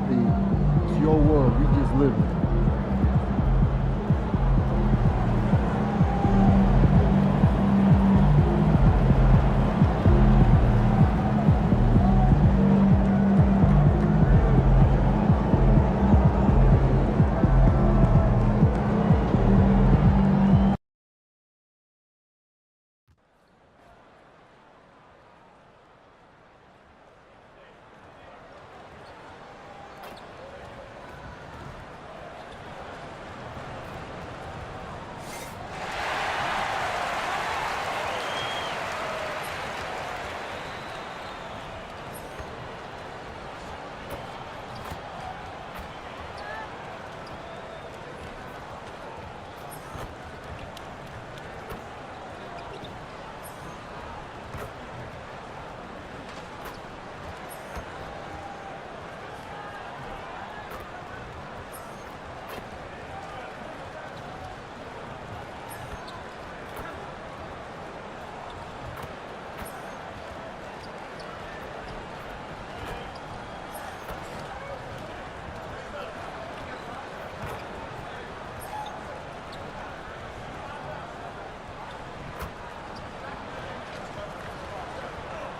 aRcADe. It's your world. We just live it.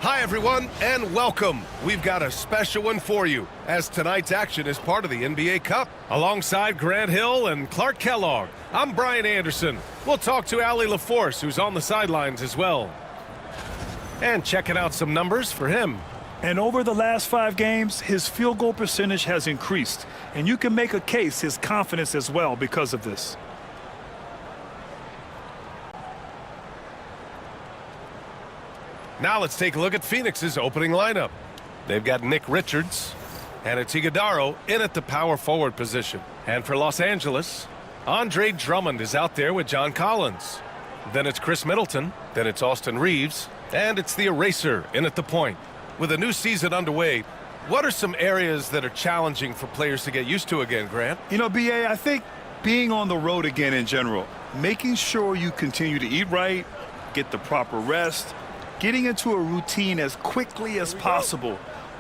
Hi everyone, and welcome. We've got a special one for you, as tonight's action is part of the NBA Cup. Alongside Grant Hill and Clark Kellogg, I'm Brian Anderson. We'll talk to Allie LaForce, who's on the sidelines as well. And checking out some numbers for him. And over the last 5 games, his field goal percentage has increased. And you can make a case his confidence as well because of this. Now let's take a look at Phoenix's opening lineup. They've got Nick Richards and Iguodala in at the power forward position. And for Los Angeles, Andre Drummond is out there with John Collins. Then it's Chris Middleton, then it's Austin Reeves, and it's the eraser in at the point. With a new season underway, what are some areas that are challenging for players to get used to again, Grant? You know, B.A., I think being on the road again in general, making sure you continue to eat right, get the proper rest, getting into a routine as quickly as possible.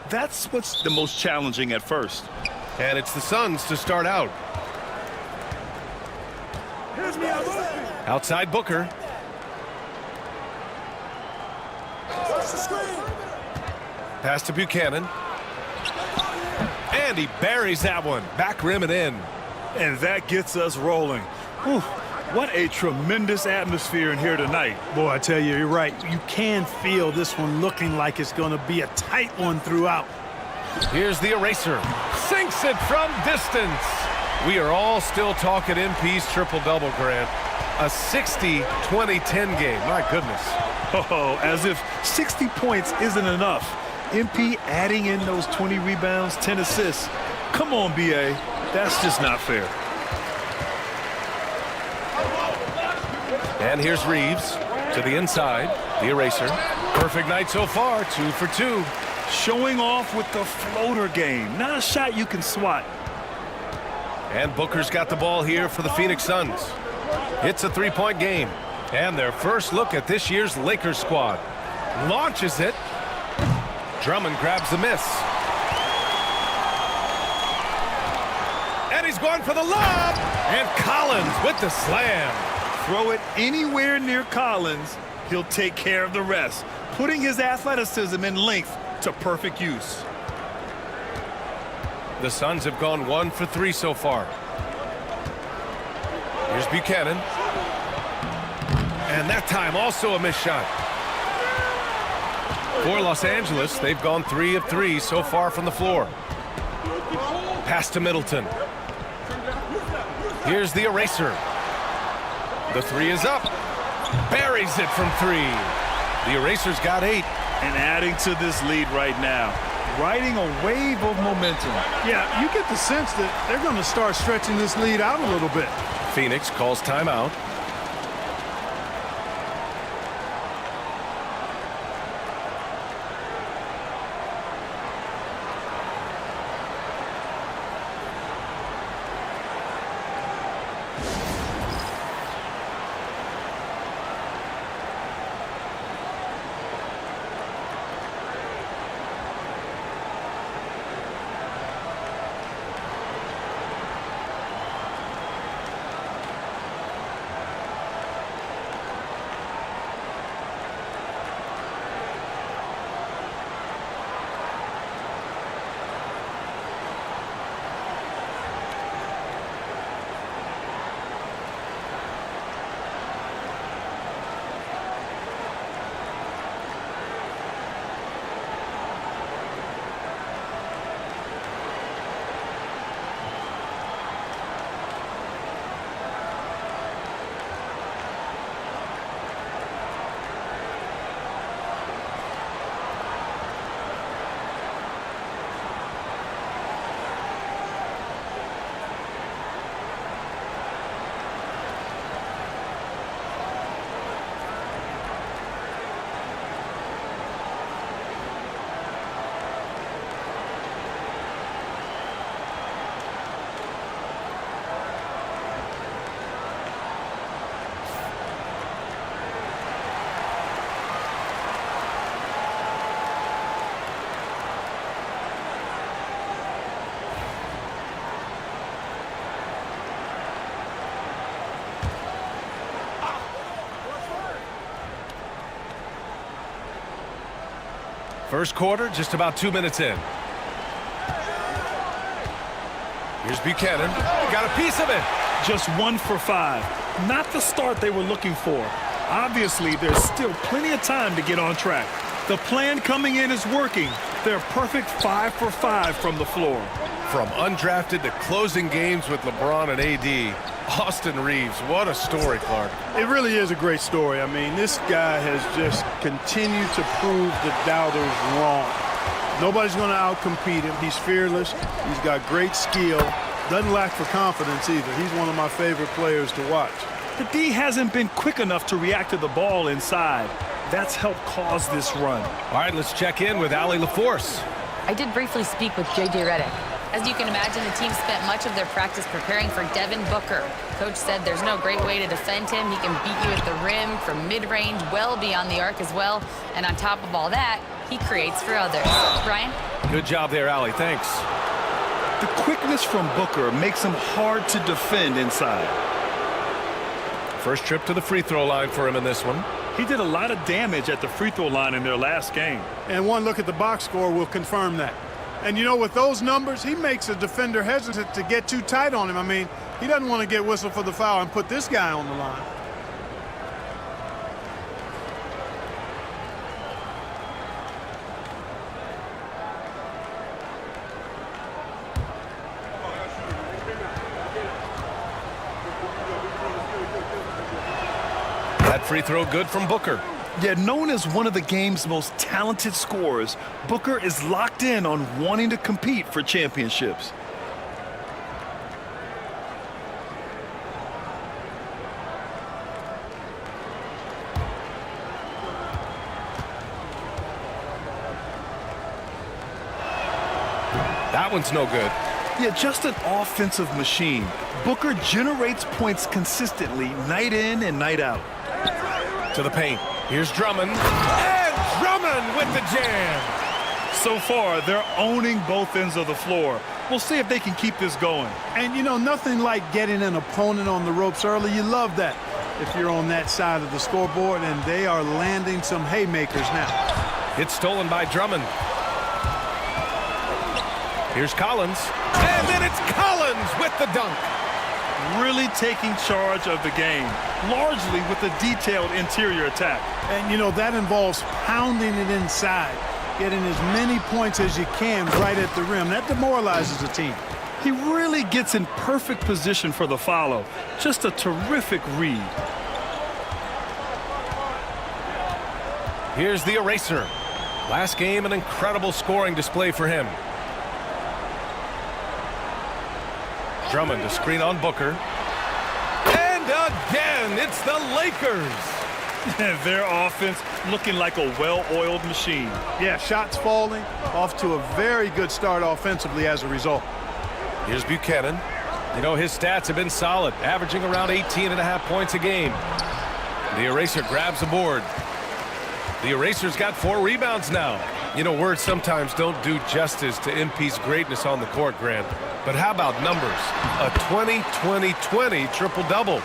That's what's the most challenging at first. And it's the Suns to start out. Outside Booker. Pass to Buchanan. And he buries that one. Back rim and in. And that gets us rolling. Whew. What a tremendous atmosphere in here tonight. Boy, I tell you, you're right. You can feel this one looking like it's going to be a tight one throughout. Here's the eraser. Sinks it from distance. We are all still talking MP's triple-double, Grant. A 60-20-10 game. My goodness. Oh, as if 60 points isn't enough. MP adding in those 20 rebounds, 10 assists. Come on, B.A. That's just not fair. And here's Reeves to the inside, the eraser. Perfect night so far, 2 for 2. Showing off with the floater game, not a shot you can swat. And Booker's got the ball here for the Phoenix Suns. It's a 3-point game. And their first look at this year's Lakers squad. Launches it. Drummond grabs the miss. And he's going for the lob. And Collins with the slam. Throw it anywhere near Collins, he'll take care of the rest, putting his athleticism and length to perfect use. The Suns have gone 1 for 3 so far. Here's Buchanan. And that time also a missed shot. For Los Angeles, they've gone 3 of 3 so far from the floor. Pass to Middleton. Here's the eraser. The 3 is up. Buries it from 3. The eraser's got 8. And adding to this lead right now. Riding a wave of momentum. Yeah, you get the sense that they're going to start stretching this lead out a little bit. Phoenix calls timeout. First quarter, just about 2 minutes in. Here's Buchanan. Got a piece of it. Just 1 for 5. Not the start they were looking for. Obviously, there's still plenty of time to get on track. The plan coming in is working. They're perfect 5 for 5 from the floor. From undrafted to closing games with LeBron and AD, Austin Reeves, what a story, Clark. It really is a great story. I mean, this guy has just continued to prove the doubters wrong. Nobody's going to outcompete him. He's fearless. He's got great skill. Doesn't lack for confidence either. He's one of my favorite players to watch. The D hasn't been quick enough to react to the ball inside. That's helped cause this run. All right, let's check in with Allie LaForce. I did briefly speak with J.J. Redick. As you can imagine, the team spent much of their practice preparing for Devin Booker. Coach said there's no great way to defend him. He can beat you at the rim from mid-range, well beyond the arc as well. And on top of all that, he creates for others. Brian? Good job there, Allie. Thanks. The quickness from Booker makes him hard to defend inside. First trip to the free throw line for him in this one. He did a lot of damage at the free throw line in their last game. And one look at the box score will confirm that. And, you know, with those numbers, he makes a defender hesitant to get too tight on him. I mean, he doesn't want to get whistled for the foul and put this guy on the line. That free throw good from Booker. Yet known as one of the game's most talented scorers, Booker is locked in on wanting to compete for championships. That one's no good. Yet just an offensive machine. Booker generates points consistently, night in and night out. To the paint. Here's Drummond. And Drummond with the jam. So far, they're owning both ends of the floor. We'll see if they can keep this going. And, you know, nothing like getting an opponent on the ropes early. You love that if you're on that side of the scoreboard, and they are landing some haymakers now. It's stolen by Drummond. Here's Collins. And then it's Collins with the dunk. Really taking charge of the game, largely with a detailed interior attack. And, you know, that involves pounding it inside, getting as many points as you can right at the rim. That demoralizes the team. He really gets in perfect position for the follow. Just a terrific read. Here's the eraser. Last game, an incredible scoring display for him. Drummond to screen on Booker. And again, it's the Lakers. Their offense looking like a well-oiled machine. Yeah, shots falling, off to a very good start offensively as a result. Here's Buchanan. You know, his stats have been solid, averaging around 18.5 points a game. The eraser grabs the board. The eraser's got 4 rebounds now. You know, words sometimes don't do justice to MP's greatness on the court, Grant. But how about numbers? A 20-20-20 triple-double.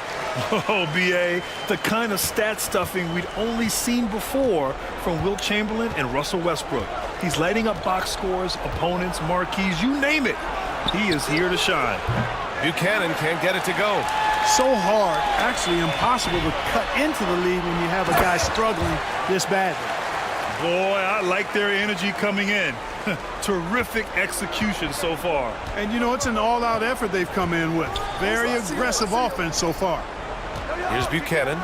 Oh, B.A., the kind of stat stuffing we'd only seen before from Wilt Chamberlain and Russell Westbrook. He's lighting up box scores, opponents, marquees, you name it. He is here to shine. Buchanan can't get it to go. So hard, actually impossible to cut into the lead when you have a guy struggling this badly. Boy, I like their energy coming in. Terrific execution so far. And, you know, it's an all-out effort they've come in with. Very aggressive offense so far. Here's Buchanan.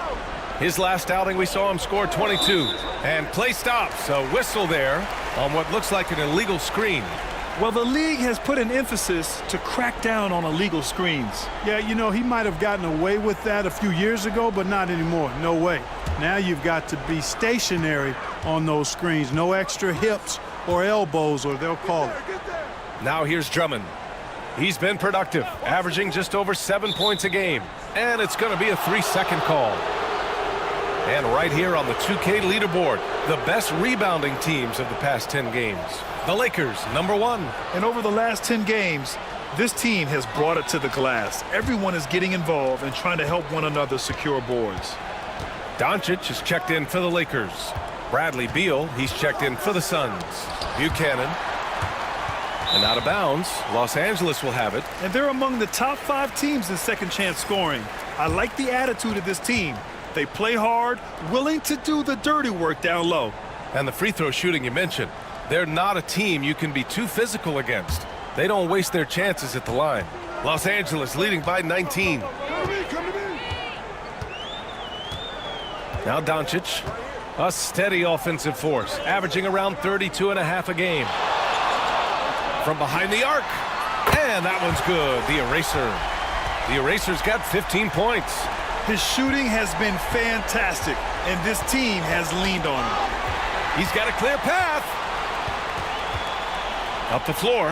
His last outing, we saw him score 22. And play stops. A whistle there on what looks like an illegal screen. Well, the league has put an emphasis to crack down on illegal screens. Yeah, you know, he might have gotten away with that a few years ago, but not anymore. No way. Now you've got to be stationary on those screens. No extra hips or elbows, or they'll call it. Now here's Drummond. He's been productive, averaging just over 7 points a game. And it's going to be a 3-second call. And right here on the 2K leaderboard, the best rebounding teams of the past 10 games. The Lakers, #1. And over the last 10 games, this team has brought it to the glass. Everyone is getting involved and trying to help one another secure boards. Doncic is checked in for the Lakers. Bradley Beal, he's checked in for the Suns. Buchanan. And out of bounds, Los Angeles will have it. And they're among the top 5 teams in second chance scoring. I like the attitude of this team. They play hard, willing to do the dirty work down low. And the free throw shooting you mentioned. They're not a team you can be too physical against. They don't waste their chances at the line. Los Angeles leading by 19. Now Doncic, a steady offensive force, averaging around 32.5 a game. From behind the arc, and that one's good, the eraser. The eraser's got 15 points. His shooting has been fantastic, and this team has leaned on him. He's got a clear path. Up the floor.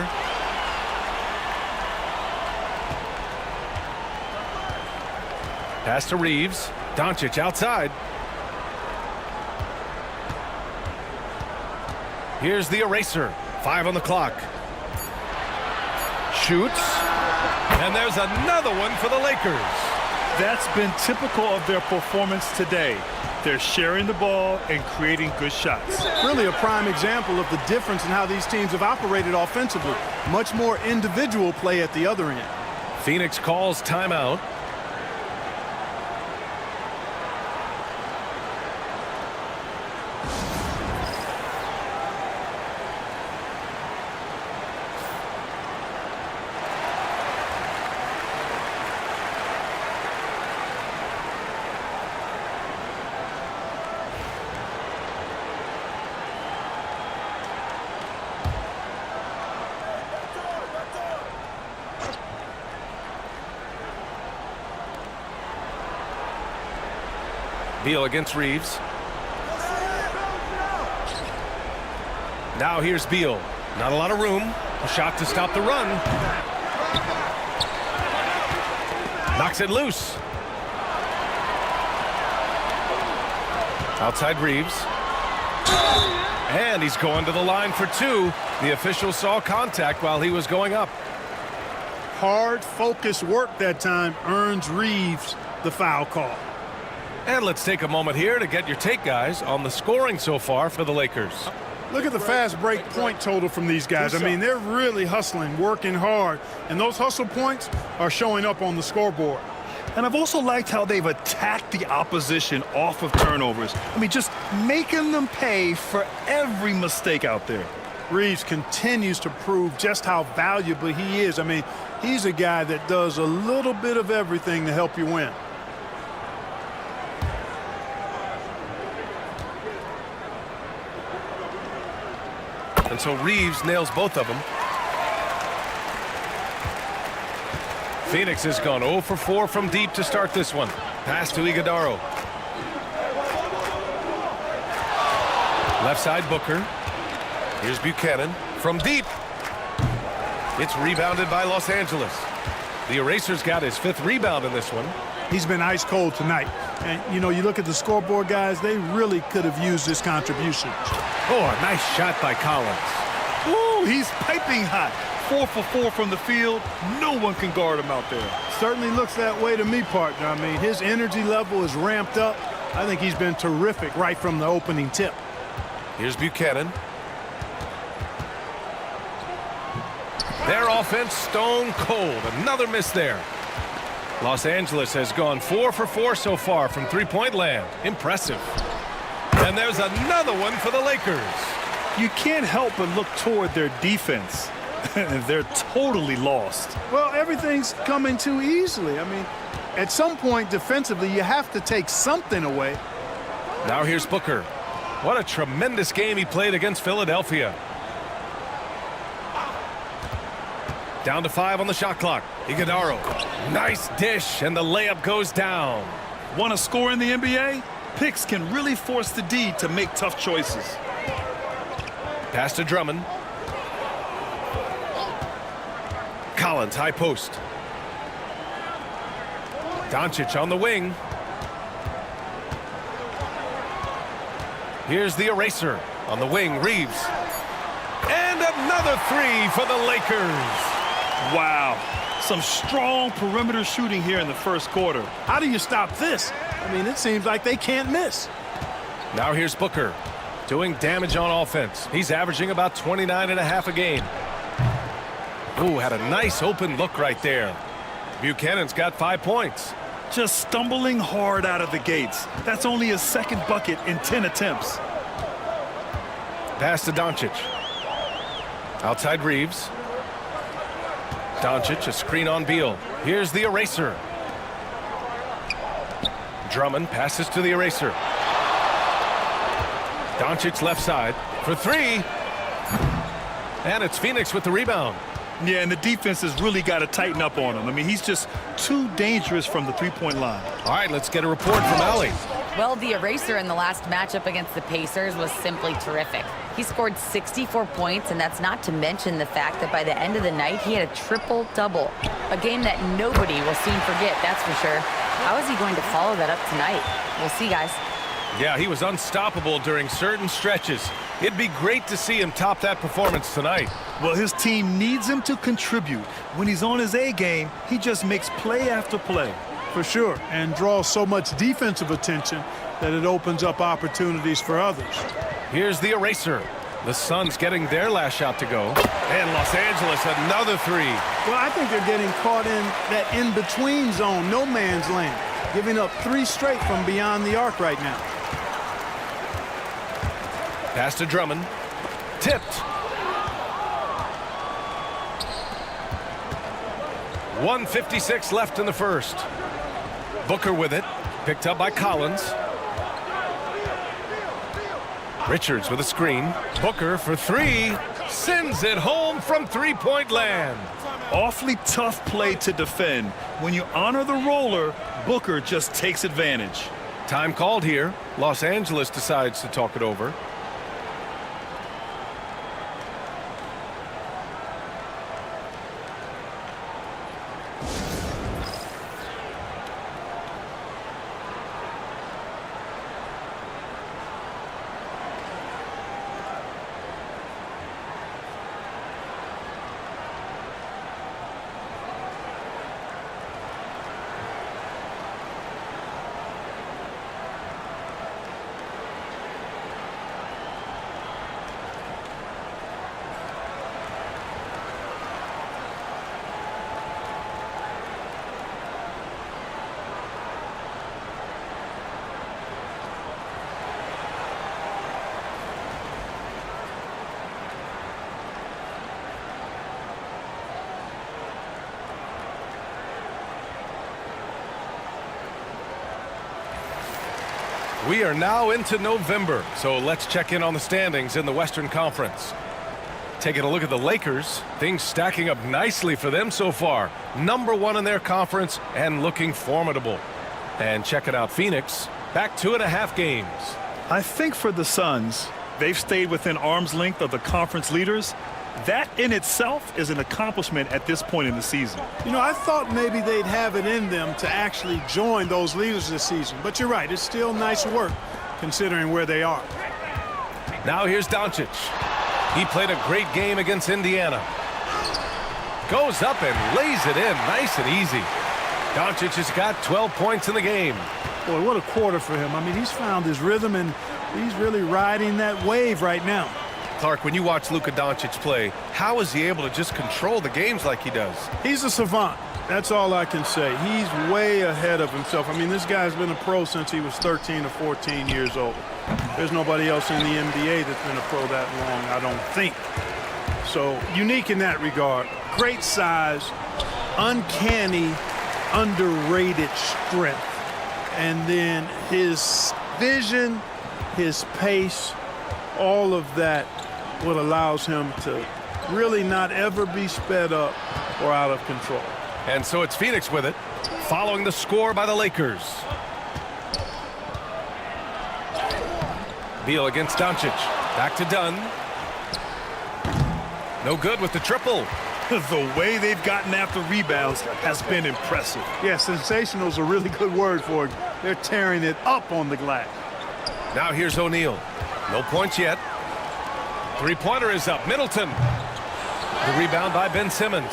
Pass to Reeves. Doncic outside. Here's the eraser. 5 on the clock. Shoots. And there's another one for the Lakers. That's been typical of their performance today. They're sharing the ball and creating good shots. Really a prime example of the difference in how these teams have operated offensively. Much more individual play at the other end. Phoenix calls timeout. Beal against Reeves. Now here's Beal. Not a lot of room. A shot to stop the run. Knocks it loose. Outside Reeves. And he's going to the line for 2. The official saw contact while he was going up. Hard, focused work that time earns Reeves the foul call. And let's take a moment here to get your take, guys, on the scoring so far for the Lakers. Look at the fast break point total from these guys. I mean, they're really hustling, working hard, and those hustle points are showing up on the scoreboard. And I've also liked how they've attacked the opposition off of turnovers. I mean, just making them pay for every mistake out there. Reeves continues to prove just how valuable he is. I mean, he's a guy that does a little bit of everything to help you win. And so Reeves nails both of them. Phoenix has gone 0 for 4 from deep to start this one. Pass to Iguodaro. Left side Booker. Here's Buchanan from deep. It's rebounded by Los Angeles. The eraser's got his 5th rebound in this one. He's been ice cold tonight. And, you know, you look at the scoreboard, guys, they really could have used this contribution. Oh, a nice shot by Collins. Ooh, he's piping hot. 4 for 4 from the field. No one can guard him out there. Certainly looks that way to me, partner. I mean, his energy level is ramped up. I think he's been terrific right from the opening tip. Here's Buchanan. Their offense stone cold. Another miss there. Los Angeles has gone 4 for 4 so far from three-point land. Impressive. And there's another one for the Lakers. You can't help but look toward their defense. They're totally lost. Well, everything's coming too easily. I mean, at some point defensively, you have to take something away. Now here's Booker. What a tremendous game he played against Philadelphia. Down to 5 on the shot clock. Iguodaro. Nice dish, and the layup goes down. Want to score in the NBA? Picks can really force the D to make tough choices. Pass to Drummond. Collins, high post. Doncic on the wing. Here's the eraser. On the wing, Reeves. And another 3 for the Lakers. Wow. Some strong perimeter shooting here in the first quarter. How do you stop this? I mean, it seems like they can't miss. Now here's Booker. doing damage on offense. He's averaging about 29.5 a game. Ooh, had a nice open look right there. Buchanan's got 5 points. Just stumbling hard out of the gates. That's only his second bucket in 10 attempts. Pass to Doncic. Outside Reeves. Doncic, a screen on Beal. Here's the eraser. Drummond passes to the eraser. Doncic left side for 3. And it's Phoenix with the rebound. Yeah, and the defense has really got to tighten up on him. I mean, he's just too dangerous from the three-point line. All right, let's get a report from Allie. Well, the eraser in the last matchup against the Pacers was simply terrific. He scored 64 points, and that's not to mention the fact that by the end of the night, he had a triple-double. A game that nobody will soon forget, that's for sure. How is he going to follow that up tonight? We'll see, guys. Yeah, he was unstoppable during certain stretches. It'd be great to see him top that performance tonight. Well, his team needs him to contribute. When he's on his A game, he just makes play after play. For sure, and draws so much defensive attention that it opens up opportunities for others. Here's the eraser. The Suns getting their last shot to go. And Los Angeles, another 3. Well, I think they're getting caught in that in-between zone, no man's land, giving up 3 straight from beyond the arc right now. Pass to Drummond. Tipped. 1:56 left in the first. Booker with it. Picked up by Collins. Richards with a screen. Booker for 3. Sends it home from three-point land. Awfully tough play to defend. When you honor the roller, Booker just takes advantage. Time called here. Los Angeles decides to talk it over. We are now into November, so let's check in on the standings in the Western Conference. Taking a look at the Lakers, things stacking up nicely for them so far. #1 in their conference and looking formidable. And checking out Phoenix, back 2.5 games. I think for the Suns, they've stayed within arm's length of the conference leaders. That in itself is an accomplishment at this point in the season. You know, I thought maybe they'd have it in them to actually join those leaders this season. But you're right, it's still nice work considering where they are. Now here's Doncic. He played a great game against Indiana. Goes up and lays it in nice and easy. Doncic has got 12 points in the game. Boy, what a quarter for him. I mean, he's found his rhythm, and he's really riding that wave right now. Clark, when you watch Luka Doncic play, how is he able to just control the games like he does? He's a savant. That's all I can say. He's way ahead of himself. I mean, this guy's been a pro since he was 13 or 14 years old. There's nobody else in the NBA that's been a pro that long, I don't think. So, unique in that regard. Great size, uncanny, underrated strength. And then his vision, his pace, all of that, what allows him to really not ever be sped up or out of control. And so it's Phoenix with it, following the score by the Lakers. Beal against Doncic. Back to Dunn. No good with the triple. The way they've gotten after rebounds has been impressive. Yeah, sensational is a really good word for it. They're tearing it up on the glass. Now here's O'Neal. No points yet. Three-pointer is up. Middleton. The rebound by Ben Simmons.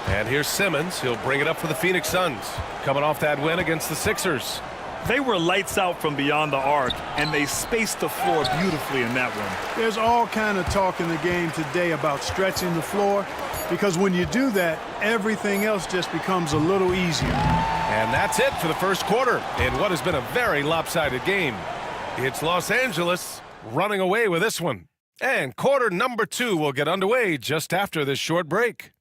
And here's Simmons. He'll bring it up for the Phoenix Suns. Coming off that win against the Sixers. They were lights out from beyond the arc, and they spaced the floor beautifully in that one. There's all kind of talk in the game today about stretching the floor, because when you do that, everything else just becomes a little easier. And that's it for the first quarter in what has been a very lopsided game. It's Los Angeles running away with this one. And quarter number 2 will get underway just after this short break.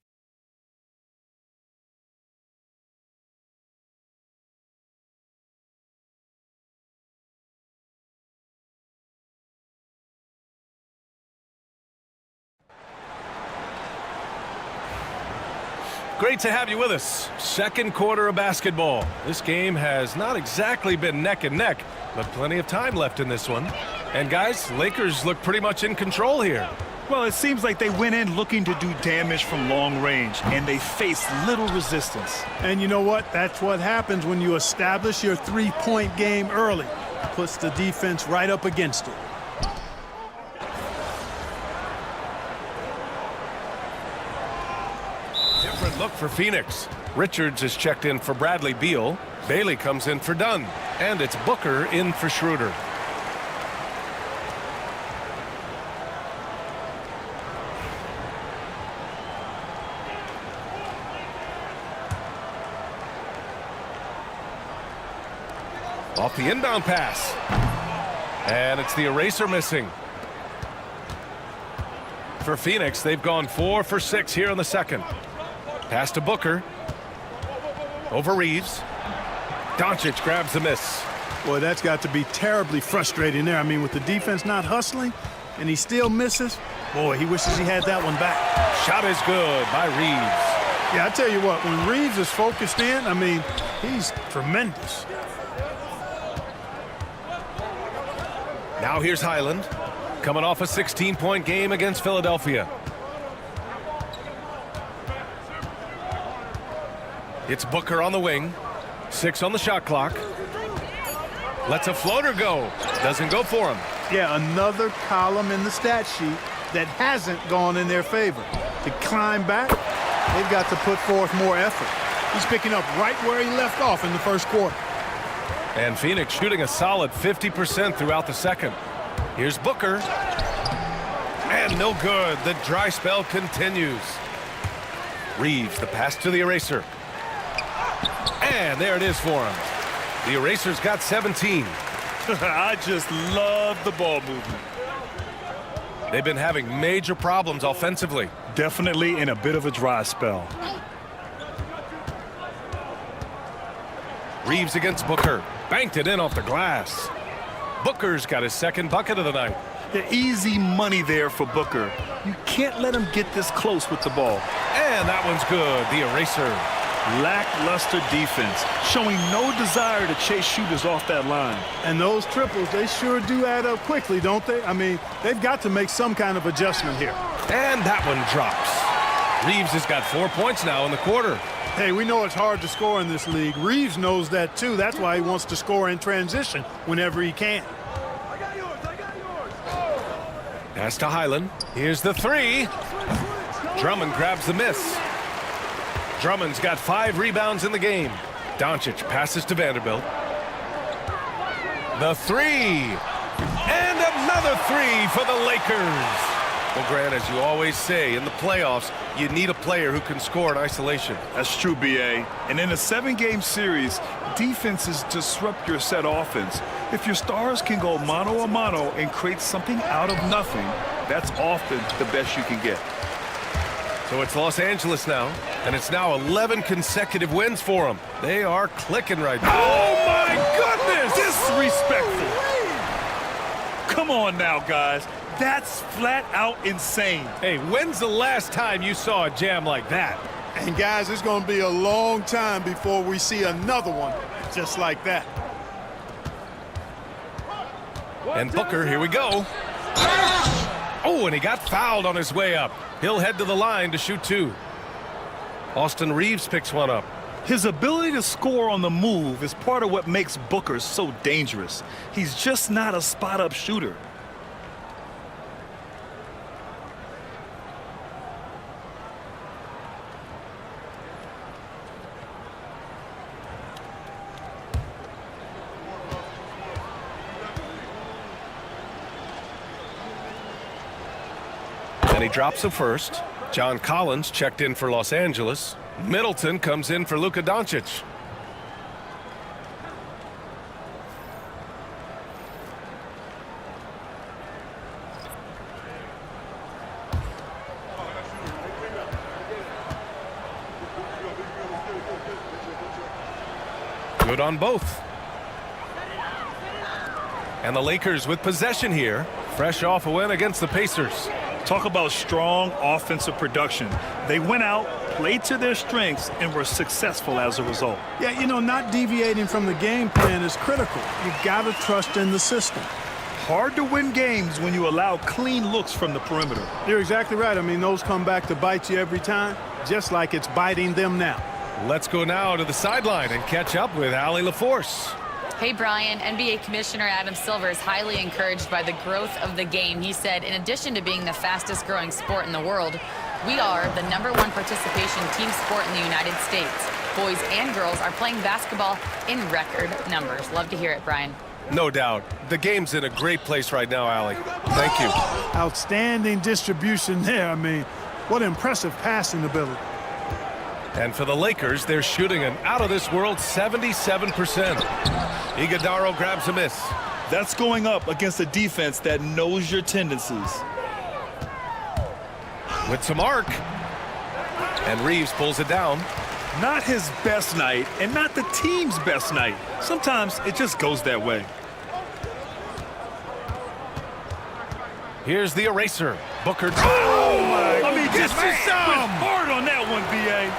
Great to have you with us. Second quarter of basketball. This game has not exactly been neck and neck, but plenty of time left in this one. And guys, Lakers look pretty much in control here. Well, it seems like they went in looking to do damage from long range, and they faced little resistance. And you know what? That's what happens when you establish your three-point game early. Puts the defense right up against it. Different look for Phoenix. Richards is checked in for Bradley Beal. Bailey comes in for Dunn. And it's Booker in for Schroeder. Off the inbound pass. And it's the eraser missing. For Phoenix, they've gone 4 for 6 here in the second. Pass to Booker. Over Reeves. Doncic grabs the miss. Boy, that's got to be terribly frustrating there. I mean, with the defense not hustling, and he still misses, boy, he wishes he had that one back. Shot is good by Reeves. Yeah, I tell you what, when Reeves is focused in, I mean, he's tremendous. Now here's Highland, coming off a 16-point game against Philadelphia. It's Booker on the wing. 6 on the shot clock. Lets a floater go. Doesn't go for him. Yeah, another column in the stat sheet that hasn't gone in their favor. To climb back, they've got to put forth more effort. He's picking up right where he left off in the first quarter. And Phoenix shooting a solid 50% throughout the second. Here's Booker. And no good. The dry spell continues. Reeves, the pass to the eraser. And there it is for him. The eraser's got 17. I just love the ball movement. They've been having major problems offensively. Definitely in a bit of a dry spell. Reeves against Booker. Banked it in off the glass. Booker's got his second bucket of the night. The easy money there for Booker. You can't let him get this close with the ball. And that one's good. The eraser. Lackluster defense, showing no desire to chase shooters off that line. And those triples, they sure do add up quickly, don't they? I mean, they've got to make some kind of adjustment here. And that one drops. Reeves has got 4 points now in the quarter. Hey, we know it's hard to score in this league. Reeves knows that too. That's why he wants to score in transition whenever he can. Pass to Highland. Here's the 3. Drummond grabs the miss. Drummond's got 5 rebounds in the game. Doncic passes to Vanderbilt. The 3. And another 3 for the Lakers. Well, Gran, as you always say, in the playoffs, you need a player who can score in isolation. That's true, B.A. And in a 7-game series, defenses disrupt your set offense. If your stars can go mano-a-mano and create something out of nothing, that's often the best you can get. So it's Los Angeles now, and it's now 11 consecutive wins for them. They are clicking right now. Oh, my goodness! Disrespectful. Come on now, guys. That's flat out insane. Hey, when's the last time you saw a jam like that? And guys, it's going to be a long time before we see another one just like that. And Booker, here we go. Oh, and he got fouled on his way up. He'll head to the line to shoot 2. Austin Reeves picks one up. His ability to score on the move is part of what makes Booker so dangerous. He's just not a spot-up shooter. Then he drops a first. John Collins checked in for Los Angeles. Middleton comes in for Luka Doncic. Good on both. And the Lakers with possession here, fresh off a win against the Pacers. Talk about strong offensive production. They went out, played to their strengths, and were successful as a result. Yeah, you know, not deviating from the game plan is critical. You got to trust in the system. Hard to win games when you allow clean looks from the perimeter. You're exactly right. I mean, those come back to bite you every time, just like it's biting them now. Let's go now to the sideline and catch up with Allie LaForce. Hey, Brian, NBA Commissioner Adam Silver is highly encouraged by the growth of the game. He said, in addition to being the fastest growing sport in the world, we are the #1 participation team sport in the United States. Boys and girls are playing basketball in record numbers. Love to hear it, Brian. No doubt. The game's in a great place right now, Allie. Thank you. Outstanding distribution there. I mean, what impressive passing ability. And for the Lakers, they're shooting an out-of-this-world 77%. Iguodaro grabs a miss. That's going up against a defense that knows your tendencies. With some arc. And Reeves pulls it down. Not his best night, and not the team's best night. Sometimes it just goes that way. Here's the eraser. Booker. Oh, my! I mean, Gets just you some! hard on that one, B.A.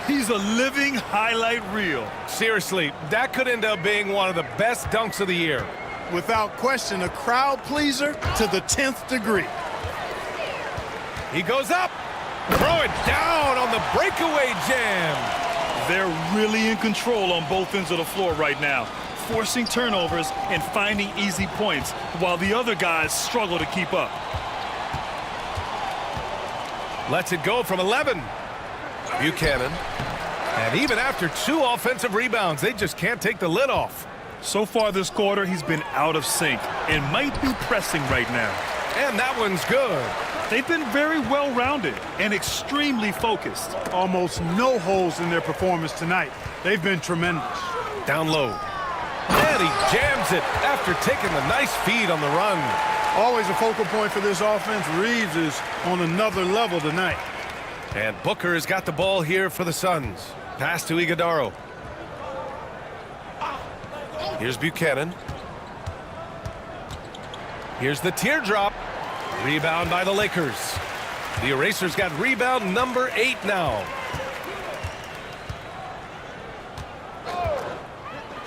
He's a living highlight reel. Seriously, that could end up being one of the best dunks of the year. Without question, a crowd pleaser to the 10th degree. He goes up. Throw it down on the breakaway jam. They're really in control on both ends of the floor right now, forcing turnovers and finding easy points while the other guys struggle to keep up. Lets it go from 11. Buchanan. And even after 2 offensive rebounds, they just can't take the lid off. So far this quarter, he's been out of sync and might be pressing right now. And that one's good. They've been very well-rounded and extremely focused. Almost no holes in their performance tonight. They've been tremendous. Down low. And he jams it after taking the nice feed on the run. Always a focal point for this offense. Reeves is on another level tonight. And Booker has got the ball here for the Suns. Pass to Iguodaro. Here's Buchanan. Here's the teardrop. Rebound by the Lakers. The Erasers got rebound number 8 now.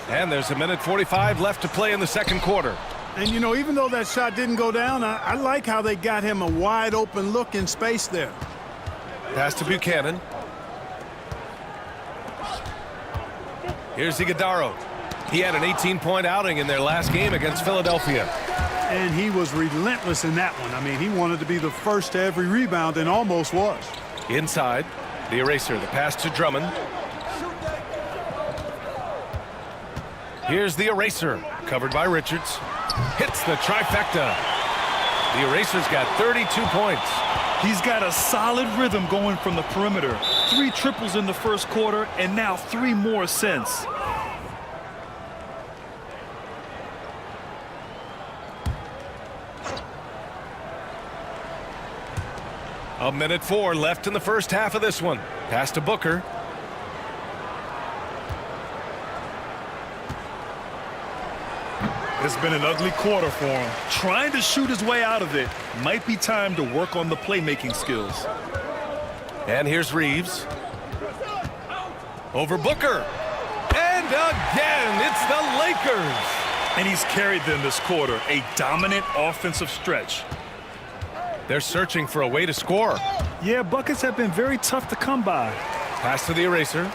And there's 1:45 left to play in the second quarter. And, you know, even though that shot didn't go down, I like how they got him a wide open look in space there. Pass to Buchanan. Here's Iguodaro. He had an 18-point outing in their last game against Philadelphia. And he was relentless in that one. I mean, he wanted to be the first to every rebound and almost was. Inside, the eraser, the pass to Drummond. Here's the eraser, covered by Richards. Hits the trifecta. The eraser's got 32 points. He's got a solid rhythm going from the perimeter. 3 triples in the first quarter, and now 3 more since. A 1:04 left in the first half of this one. Pass to Booker. It's been an ugly quarter for him. Trying to shoot his way out of it. Might be time to work on the playmaking skills. And here's Reeves. Over Booker. And again, it's the Lakers. And he's carried them this quarter. A dominant offensive stretch. They're searching for a way to score. Yeah, buckets have been very tough to come by. Pass to the eraser.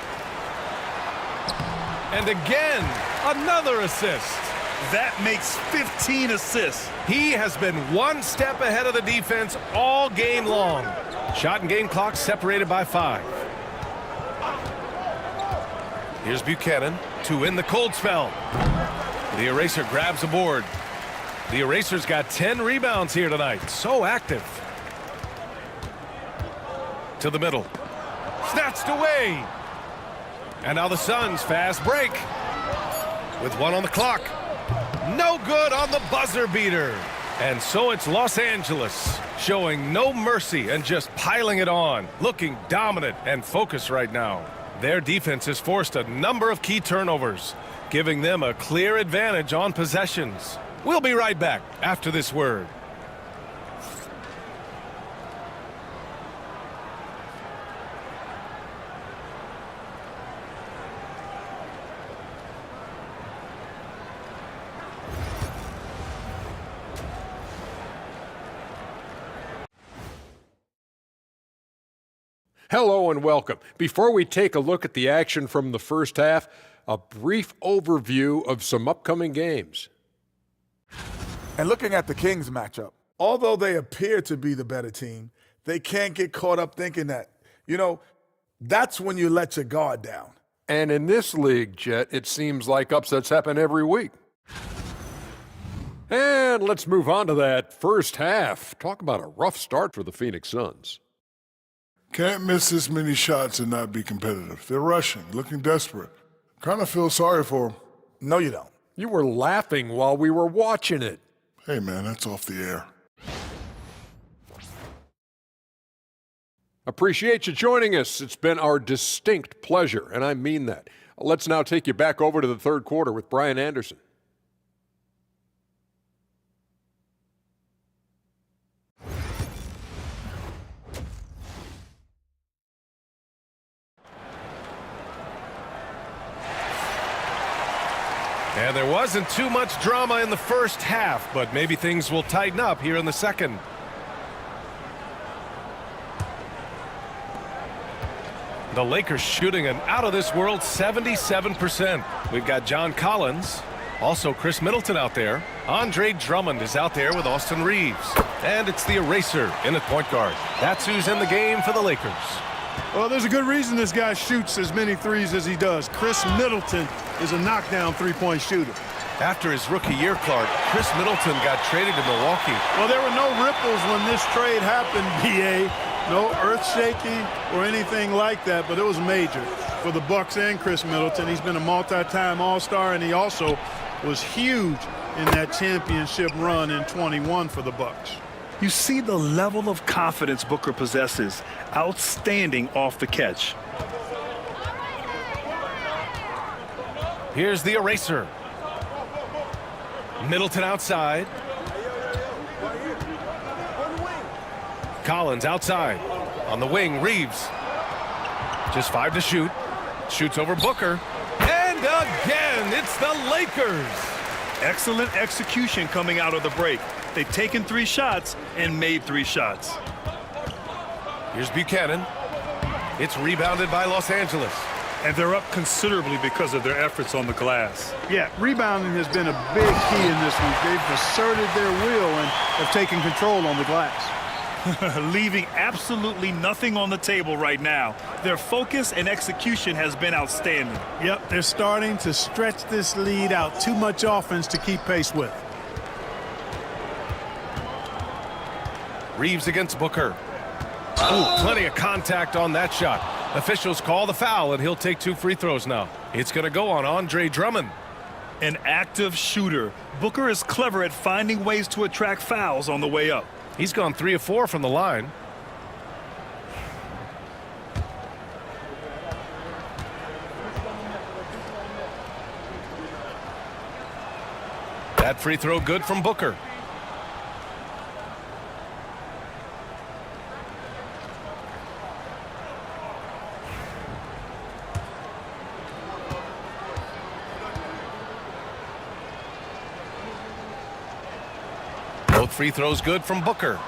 And again, another assist. That makes 15 assists. He has been one step ahead of the defense all game long. Shot and game clock separated by 5. Here's Buchanan to win the cold spell. The eraser grabs a board. The eraser's got 10 rebounds here tonight. So active. to the middle. Snatched away. And now the Suns fast break. With 1 on the clock. No good on the buzzer beater. And so it's Los Angeles, showing no mercy and just piling it on, looking dominant and focused right now. Their defense has forced a number of key turnovers, giving them a clear advantage on possessions. We'll be right back after this word. Hello and welcome. Before we take a look at the action from the first half, a brief overview of some upcoming games. And looking at the Kings matchup, although they appear to be the better team, they can't get caught up thinking that. That's when you let your guard down. And in this league, Jet, it seems like upsets happen every week. And let's move on to that first half. Talk about a rough start for the Phoenix Suns. Can't miss this many shots and not be competitive. They're rushing, looking desperate. Kind of feel sorry for them. No, you don't. You were laughing while we were watching it. Hey, man, that's off the air. Appreciate you joining us. It's been our distinct pleasure, and I mean that. Let's now take you back over to the third quarter with Brian Anderson. And there wasn't too much drama in the first half, but maybe things will tighten up here in the second. The Lakers shooting an out-of-this-world 77%. We've got John Collins, also Chris Middleton out there. Andre Drummond is out there with Austin Reeves. And it's the eraser in at point guard. That's who's in the game for the Lakers. Well, there's a good reason this guy shoots as many threes as he does. Chris Middleton is a knockdown three-point shooter. After his rookie year, Clark, Chris Middleton got traded to Milwaukee. Well, there were no ripples when this trade happened, B.A. No earth-shaking or anything like that, but it was major for the Bucks and Chris Middleton. He's been a multi-time All-Star, and he also was huge in that championship run in 21 for the Bucks. You see the level of confidence Booker possesses. Outstanding off the catch. Here's the eraser. Middleton outside. Collins outside. On the wing, Reeves. Just 5 to shoot. Shoots over Booker. And again, it's the Lakers. Excellent execution coming out of the break. They've taken 3 shots and made 3 shots. Here's Buchanan. It's rebounded by Los Angeles. And they're up considerably because of their efforts on the glass. Yeah, rebounding has been a big key in this week. They've asserted their will and have taken control on the glass. Leaving absolutely nothing on the table right now. Their focus and execution has been outstanding. Yep, they're starting to stretch this lead out. Too much offense to keep pace with. Reeves against Booker. Ooh, plenty of contact on that shot. Officials call the foul, and he'll take 2 free throws now. It's going to go on Andre Drummond. An active shooter. Booker is clever at finding ways to attract fouls on the way up. He's gone 3 of 4 from the line. That free throw good from Booker. Both free throws good from Booker.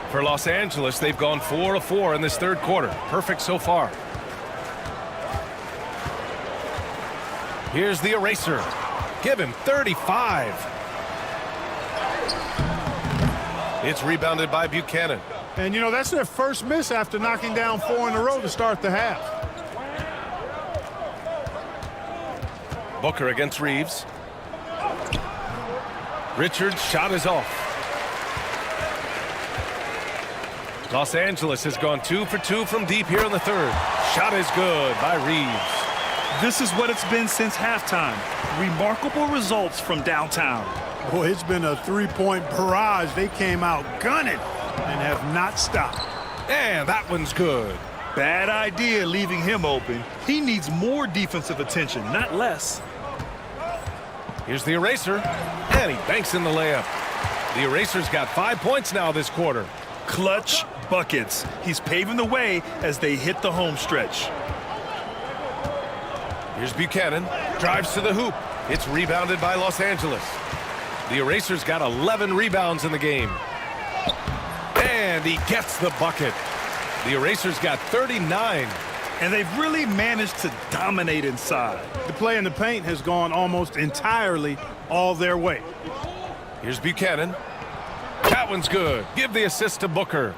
For Los Angeles, they've gone 4 of 4 in this third quarter. Perfect so far. Here's the eraser. Give him 35. It's rebounded by Buchanan. And, you know, that's their first miss after knocking down 4 in a row to start the half. Booker against Reeves. Richards' shot is off. Los Angeles has gone 2 for 2 from deep here in the third. Shot is good by Reeves. This is what it's been since halftime. Remarkable results from downtown. Boy, it's been a three-point barrage. They came out gunning and have not stopped. And that one's good. Bad idea leaving him open. He needs more defensive attention, not less. Here's the eraser, and he banks in the layup. The eraser's got 5 points now this quarter. Clutch buckets. He's paving the way as they hit the home stretch. Here's Buchanan, drives to the hoop. It's rebounded by Los Angeles. The eraser's got 11 rebounds in the game. And he gets the bucket. The eraser's got 39. And they've really managed to dominate inside. The play in the paint has gone almost entirely all their way. Here's Buchanan. That one's good. Give the assist to Booker.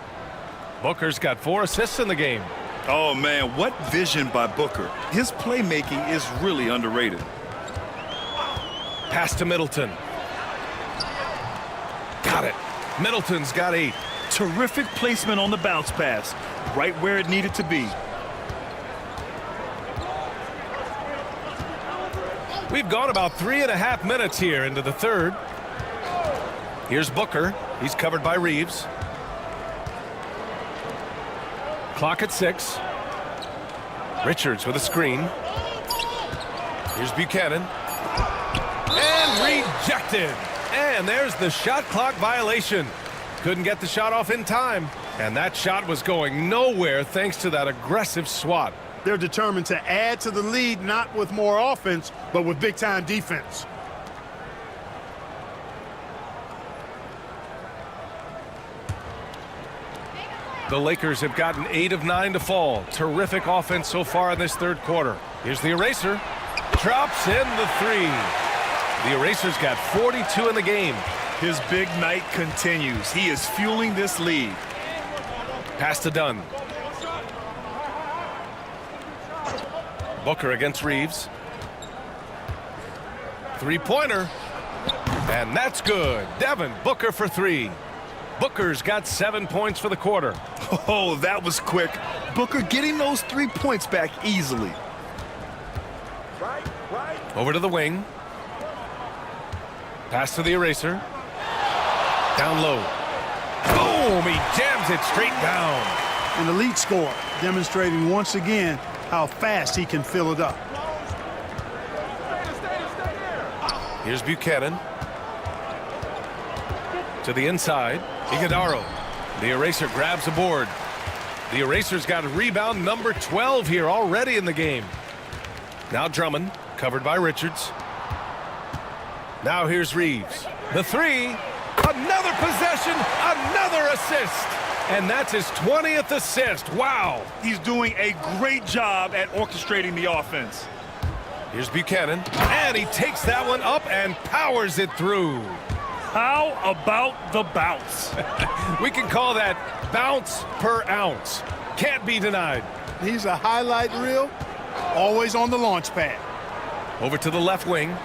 Booker's got 4 assists in the game. Oh, man, what vision by Booker. His playmaking is really underrated. Pass to Middleton. Got it. Middleton's got 8. Terrific placement on the bounce pass, right where it needed to be. We've gone about 3.5 minutes here into the third. Here's Booker. He's covered by Reeves. Clock at 6. Richards with a screen. Here's Buchanan. And rejected. And there's the shot clock violation. Couldn't get the shot off in time. And that shot was going nowhere thanks to that aggressive swat. They're determined to add to the lead, not with more offense, but with big-time defense. The Lakers have gotten 8 of 9 to fall. Terrific offense so far in this third quarter. Here's the eraser. Drops in the 3. The eraser's got 42 in the game. His big night continues. He is fueling this lead. Pass to Dunn. Booker against Reeves. 3-pointer. And that's good. Devin Booker for 3. Booker's got 7 points for the quarter. Oh, that was quick. Booker getting those 3 points back easily. Over to the wing. Pass to the eraser. Down low. Boom! He jams it straight down. An elite scorer, demonstrating once again how fast he can fill it up. Here's Buchanan. To the inside. Iguodaro. The eraser grabs a board. The eraser's got a rebound number 12 here already in the game. Now Drummond, covered by Richards. Now here's Reeves. The 3. Another possession, another assist. And that's his 20th assist. Wow. He's doing a great job at orchestrating the offense. Here's Buchanan. And he takes that one up and powers it through. How about the bounce? We can call that bounce per ounce. Can't be denied. He's a highlight reel, always on the launch pad. Over to the left wing.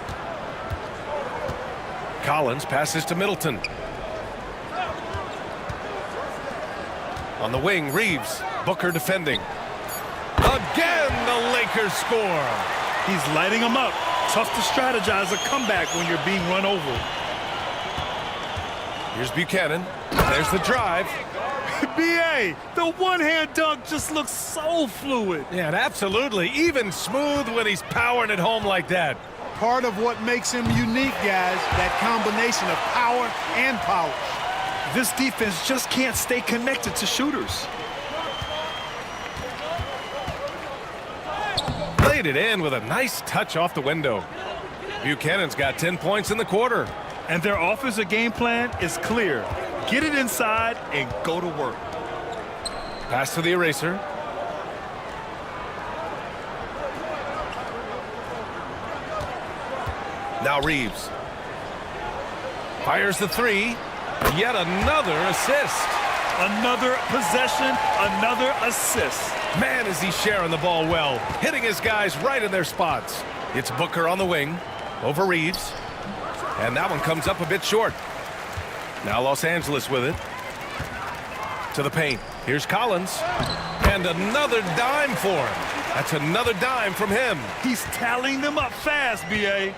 Collins passes to Middleton. On the wing, Reeves. Booker defending. Again, the Lakers score. He's lighting them up. Tough to strategize a comeback when you're being run over. Here's Buchanan. There's the drive. B.A., the one-hand dunk just looks so fluid. Yeah, and absolutely. Even smooth when he's powering it home like that. Part of what makes him unique, guys, that combination of power and polish. This defense just can't stay connected to shooters. Played it in with a nice touch off the window. Buchanan's got 10 points in the quarter. And their offensive game plan is clear. Get it inside and go to work. Pass to the eraser. Now Reeves. Fires the 3. Yet another assist. Another possession, another assist. Man, is he sharing the ball well. Hitting his guys right in their spots. It's Booker on the wing. Over Reeves. And that one comes up a bit short. Now Los Angeles with it. To the paint. Here's Collins. And another dime for him. That's another dime from him. He's tallying them up fast, B.A.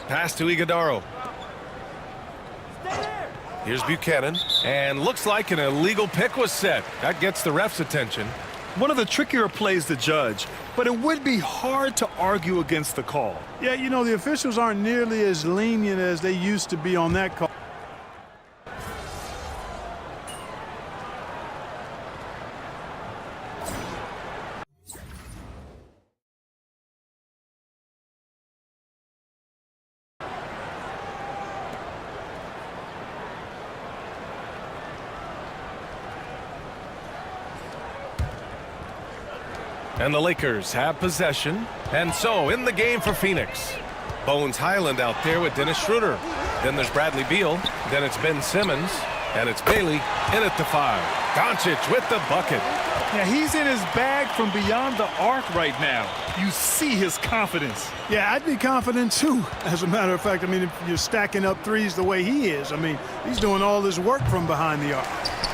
Pass to Iguodaro. Here's Buchanan. And looks like an illegal pick was set. That gets the ref's attention. One of the trickier plays to judge, but it would be hard to argue against the call. Yeah, you know, the officials aren't nearly as lenient as they used to be on that call. And the Lakers have possession. And so in the game for Phoenix. Bones Highland out there with Dennis Schroeder. Then there's Bradley Beal. Then it's Ben Simmons. And it's Bailey in at the 5. Doncic with the bucket. Yeah, he's in his bag from beyond the arc right now. You see his confidence. Yeah, I'd be confident too. As a matter of fact, I mean, if you're stacking up threes the way he is, I mean, he's doing all this work from behind the arc.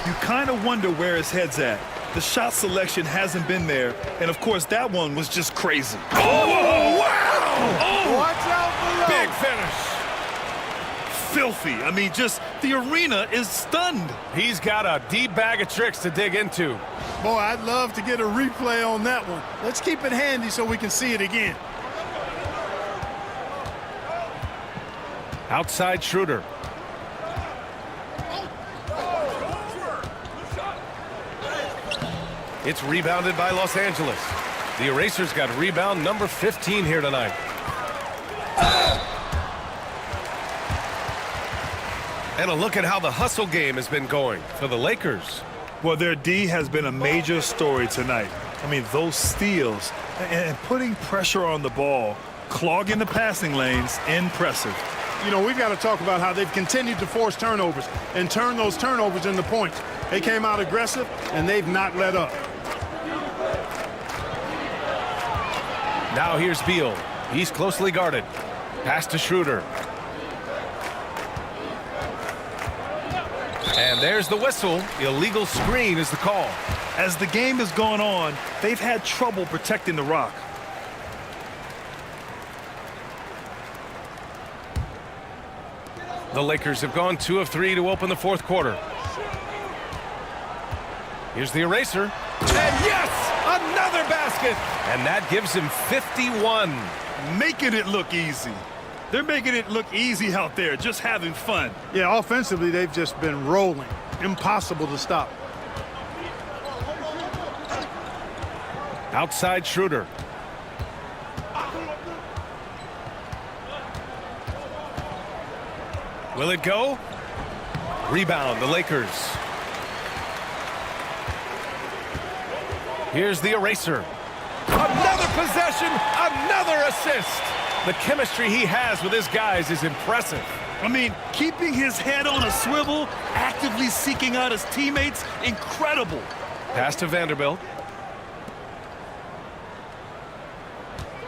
You kind of wonder where his head's at. The shot selection hasn't been there, and of course that one was just crazy. Oh, wow! Oh, Watch out below. big finish. Filthy. I mean, just the arena is stunned. He's got a deep bag of tricks to dig into. Boy, I'd love to get a replay on that one. Let's keep it handy so we can see it again. Outside Schroeder. It's rebounded by Los Angeles. The Erasers got rebound number 15 here tonight. And a look at how the hustle game has been going for the Lakers. Well, their D has been a major story tonight. I mean, those steals and putting pressure on the ball, clogging the passing lanes, impressive. You know, we've got to talk about how they've continued to force turnovers and turn those turnovers into points. They came out aggressive, and they've not let up. Now here's Beal. He's closely guarded. Pass to Schroeder. And there's the whistle. Illegal screen is the call. As the game has gone on, they've had trouble protecting the rock. The Lakers have gone 2 of 3 to open the fourth quarter. Here's the Eraser. And yes, another basket. And that gives him 51. Making it look easy. They're making it look easy out there, just having fun. Yeah, offensively, they've just been rolling. Impossible to stop. Outside Schroeder. Will it go? Rebound, the Lakers. Here's the Eraser. Another possession, another assist. The chemistry he has with his guys is impressive. I mean, keeping his head on a swivel, actively seeking out his teammates, incredible. Pass to Vanderbilt.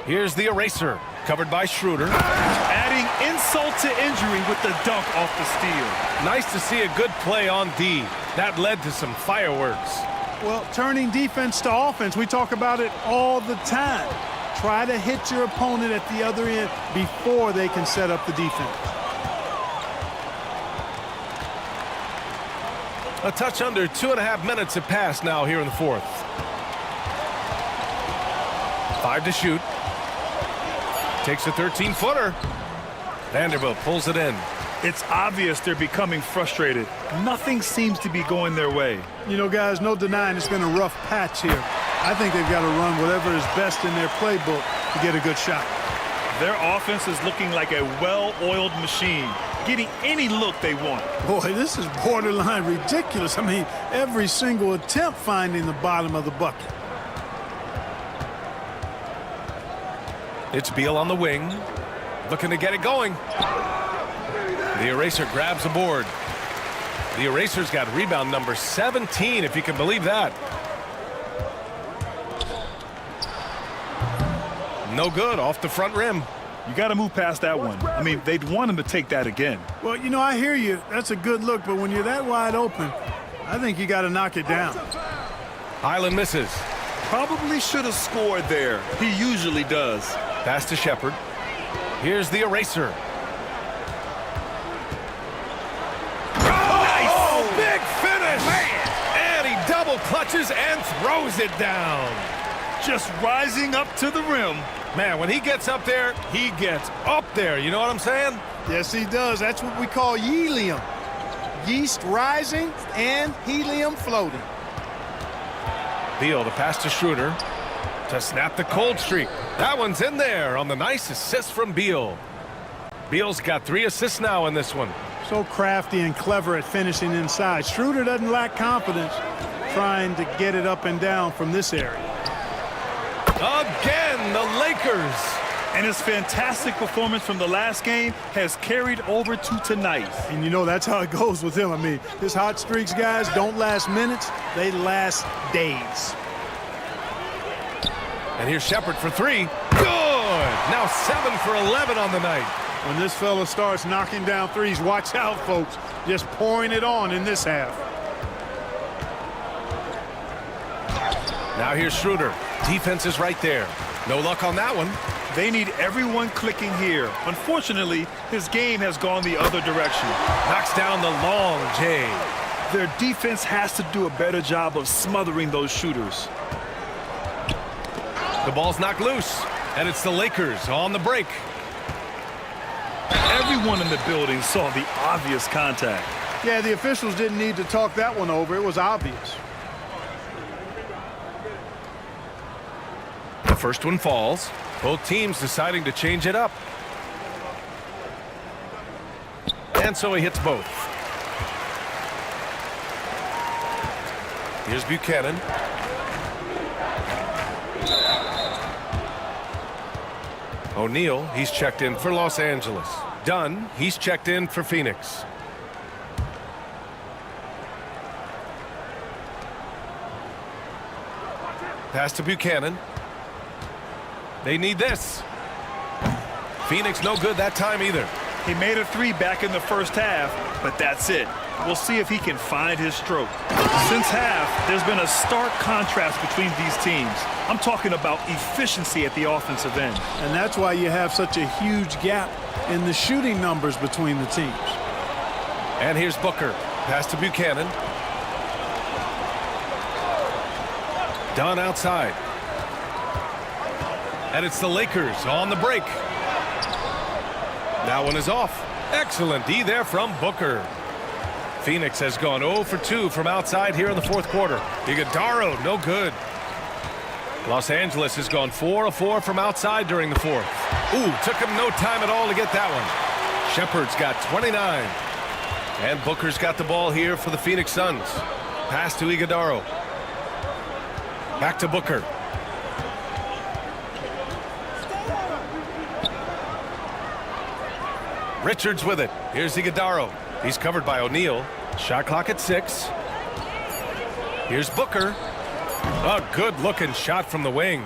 Here's the Eraser, covered by Schroeder. Adding insult to injury with the dunk off the steal. Nice to see a good play on D. That led to some fireworks. Well, turning defense to offense, we talk about it all the time. Try to hit your opponent at the other end before they can set up the defense. A touch under 2.5 minutes have passed now here in the fourth. 5 to shoot. Takes a 13-footer. Vanderbilt pulls it in. It's obvious they're becoming frustrated. Nothing seems to be going their way. You know, guys, no denying it's been a rough patch here. I think they've got to run whatever is best in their playbook to get a good shot. Their offense is looking like a well-oiled machine, getting any look they want. Boy, this is borderline ridiculous. I mean, every single attempt finding the bottom of the bucket. It's Beal on the wing, looking to get it going. The Eraser grabs a board. The Eraser's got rebound number 17, if you can believe that. No good, off the front rim. You got to move past that one. I mean, they'd want him to take that again. Well, you know, I hear you. That's a good look, but when you're that wide open, I think you got to knock it down. Highland misses. Probably should have scored there. He usually does. Pass to Shepard. Here's the eraser. Oh, big finish! Man. And he double clutches and throws it down. Just rising up to the rim. Man, when he gets up there, he gets up there. You know what I'm saying? Yes, he does. That's what we call helium. Yeast rising and helium floating. Beal, the pass to Schroeder to snap the cold streak. That one's in there on the nice assist from Beal. Beal's got 3 assists now in this one. So crafty and clever at finishing inside. Schroeder doesn't lack confidence trying to get it up and down from this area. Again, the Lakers. And his fantastic performance from the last game has carried over to tonight. And you know, that's how it goes with him. I mean, his hot streaks, guys, don't last minutes. They last days. And here's Shepard for 3. Good! Now 7 for 11 on the night. When this fella starts knocking down threes, watch out, folks. Just pouring it on in this half. Now here's Schroeder. Defense is right there. No luck on that one. They need everyone clicking here. Unfortunately, his game has gone the other direction. Knocks down the long J. Their defense has to do a better job of smothering those shooters. The ball's knocked loose, and it's the Lakers on the break. Everyone in the building saw the obvious contact. Yeah, the officials didn't need to talk that one over. It was obvious. The first one falls. Both teams deciding to change it up. And so he hits both. Here's Buchanan. O'Neal, he's checked in for Los Angeles. Dunn, he's checked in for Phoenix. Pass to Buchanan. They need this. Phoenix no good that time either. He made a 3 back in the first half, but that's it. We'll see if he can find his stroke. Since half, there's been a stark contrast between these teams. I'm talking about efficiency at the offensive end. And that's why you have such a huge gap in the shooting numbers between the teams. And here's Booker. Pass to Buchanan. Dunn outside. And it's the Lakers on the break. That one is off. Excellent D there from Booker. Phoenix has gone 0 for 2 from outside here in the fourth quarter. Iguodaro, no good. Los Angeles has gone 4 of 4 from outside during the fourth. Ooh, took him no time at all to get that one. Shepard's got 29. And Booker's got the ball here for the Phoenix Suns. Pass to Iguodaro. Back to Booker. Richards with it. Here's Iguodaro. He's covered by O'Neal. Shot clock at 6. Here's Booker. A good-looking shot from the wing.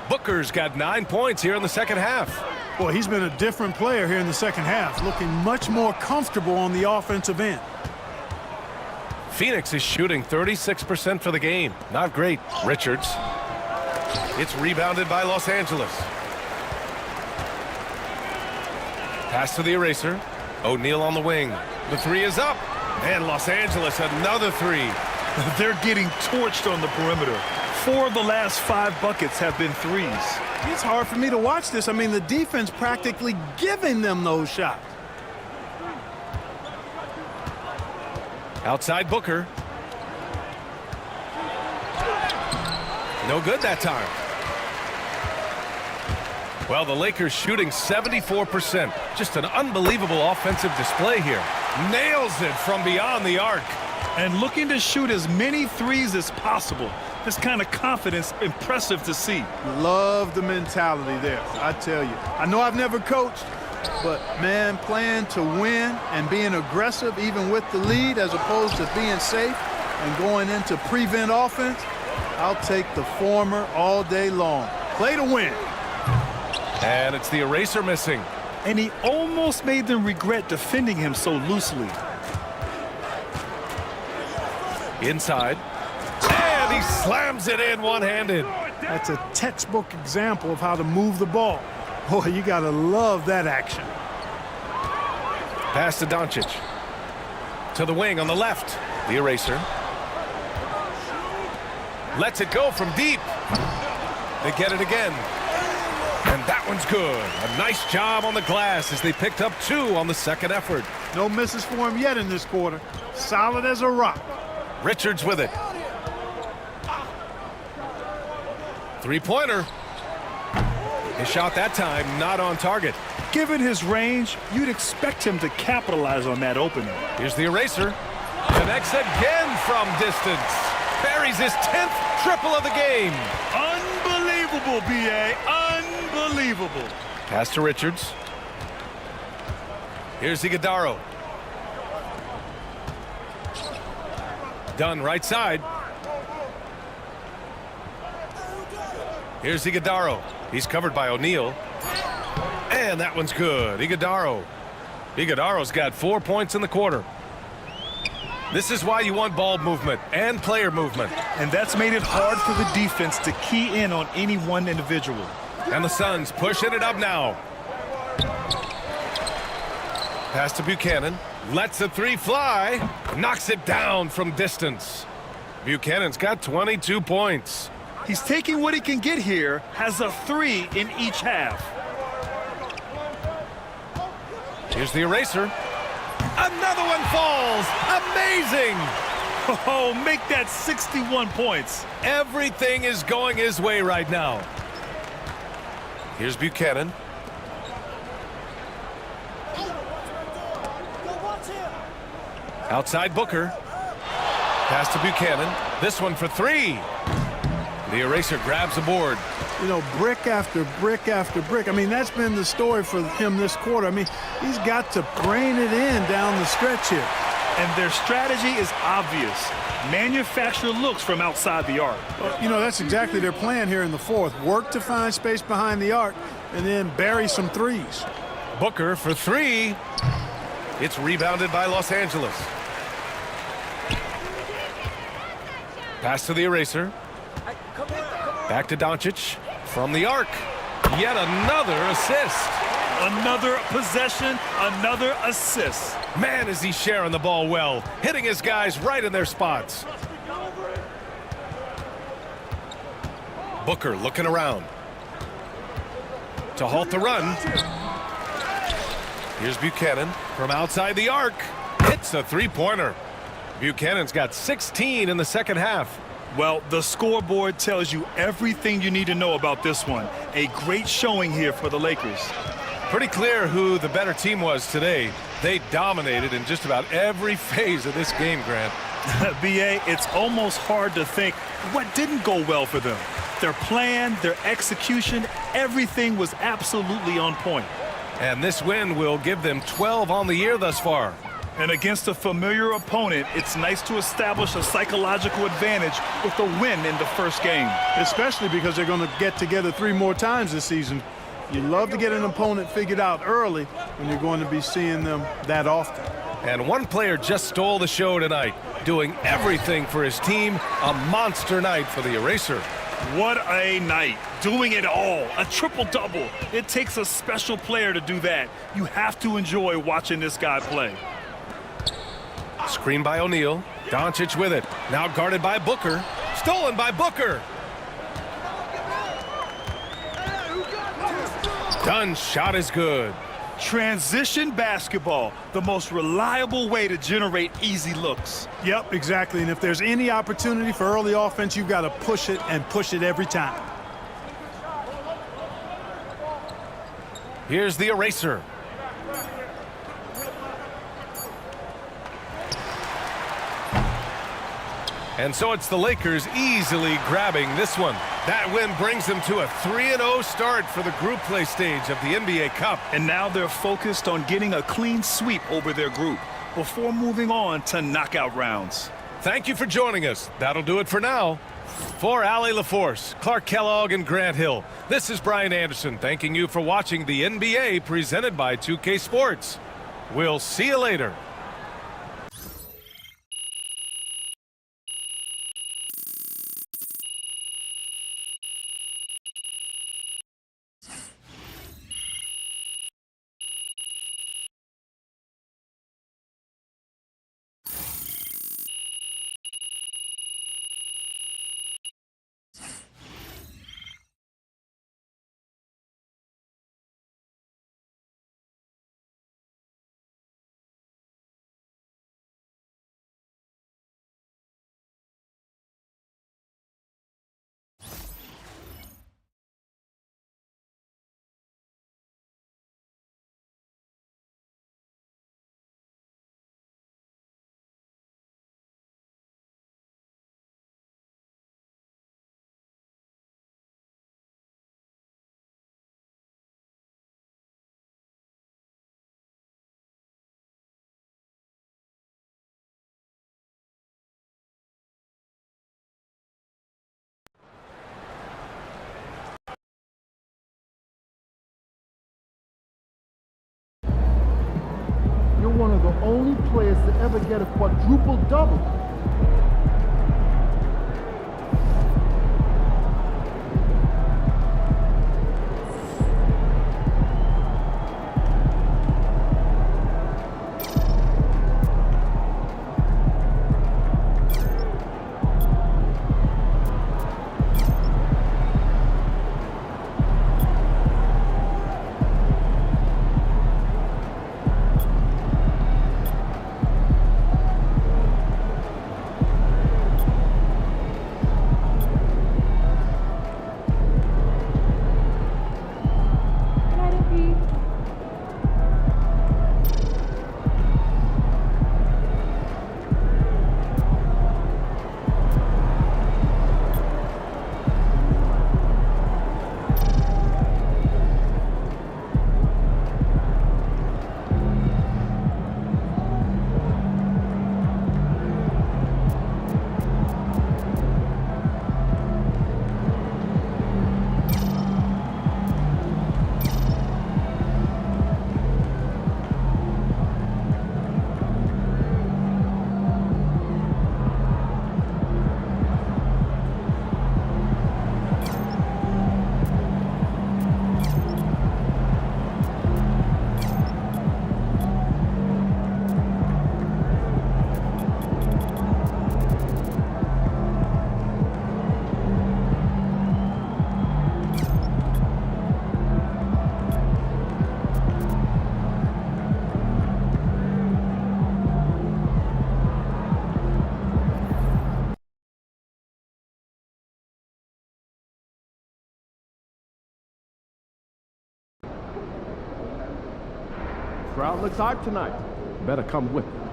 Booker's got 9 points here in the second half. Boy, he's been a different player here in the second half, looking much more comfortable on the offensive end. Phoenix is shooting 36% for the game. Not great. Richards. It's rebounded by Los Angeles. Pass to the eraser. O'Neal on the wing. The 3 is up. And Los Angeles, another 3. They're getting torched on the perimeter. 4 of the last 5 buckets have been 3s. It's hard for me to watch this. I mean, the defense practically giving them those shots. Outside Booker. No good that time. Well, the Lakers shooting 74%. Just an unbelievable offensive display here. Nails it from beyond the arc. And looking to shoot as many 3s as possible. This kind of confidence, impressive to see. Love the mentality there, I tell you. I know I've never coached, but, man, playing to win and being aggressive even with the lead as opposed to being safe and going into prevent offense, I'll take the former all day long. Play to win. And it's the eraser missing. And he almost made them regret defending him so loosely. Inside. And he slams it in one-handed. That's a textbook example of how to move the ball. Boy, you got to love that action. Pass to Doncic. To the wing on the left. The eraser. Lets it go from deep. They get it again. And that one's good. A nice job on the glass as they picked up 2 on the second effort. No misses for him yet in this quarter. Solid as a rock. Richards with it. Three-pointer. His shot that time not on target. Given his range, you'd expect him to capitalize on that opening. Here's the eraser. Connects again from distance. Buries his 10th triple of the game. Unbelievable, B.A. Unbelievable. Pass to Richards. Here's Iguodaro. Done right side. Here's Iguodaro. He's covered by O'Neal. And that one's good. Iguodaro. Iguodaro's got 4 points in the quarter. This is why you want ball movement and player movement. And that's made it hard for the defense to key in on any one individual. And the Suns pushing it up now. Pass to Buchanan. Lets the 3 fly. Knocks it down from distance. Buchanan's got 22 points. He's taking what he can get here, has a 3 in each half. Here's the eraser. Another one falls. Amazing. Oh, make that 61 points. Everything is going his way right now. Here's Buchanan. Outside Booker. Pass to Buchanan. This one for 3. The eraser grabs the board. You know, brick after brick after brick. I mean, that's been the story for him this quarter. I mean, he's got to brain it in down the stretch here. And their strategy is obvious. Manufacture looks from outside the arc. Well, you know, that's exactly their plan here in the fourth. Work to find space behind the arc and then bury some threes. Booker for 3. It's rebounded by Los Angeles. Pass to the eraser. Back to Doncic from the arc. Yet another assist. Another possession, another assist. Man, is he sharing the ball well, hitting his guys right in their spots. Booker looking around to halt the run. Here's Buchanan from outside the arc. Hits a 3-pointer. Buchanan's got 16 in the second half. Well, the scoreboard tells you everything you need to know about this one. A great showing here for the Lakers. Pretty clear who the better team was today. They dominated in just about every phase of this game, Grant. B.A., it's almost hard to think what didn't go well for them. Their plan, their execution, everything was absolutely on point. And this win will give them 12 on the year thus far. And against a familiar opponent, it's nice to establish a psychological advantage with a win in the first game. Especially because they're going to get together 3 more times this season. You love to get an opponent figured out early when you're going to be seeing them that often. And one player just stole the show tonight, doing everything for his team. A monster night for the eraser. What a night. Doing it all. A triple-double. It takes a special player to do that. You have to enjoy watching this guy play. Screen by O'Neal. Doncic with it. Now guarded by Booker. Stolen by Booker. Dunn's shot is good. Transition basketball, the most reliable way to generate easy looks. Yep, exactly. And if there's any opportunity for early offense, you've got to push it and push it every time. Here's the eraser. And so it's the Lakers easily grabbing this one. That win brings them to a 3-0 start for the group play stage of the NBA Cup. And now they're focused on getting a clean sweep over their group before moving on to knockout rounds. Thank you for joining us. That'll do it for now. For Allie LaForce, Clark Kellogg, and Grant Hill, this is Brian Anderson thanking you for watching the NBA presented by 2K Sports. We'll see you later. one of the only players to ever get a quadruple double. Crowd looks hyped tonight. Better come with me.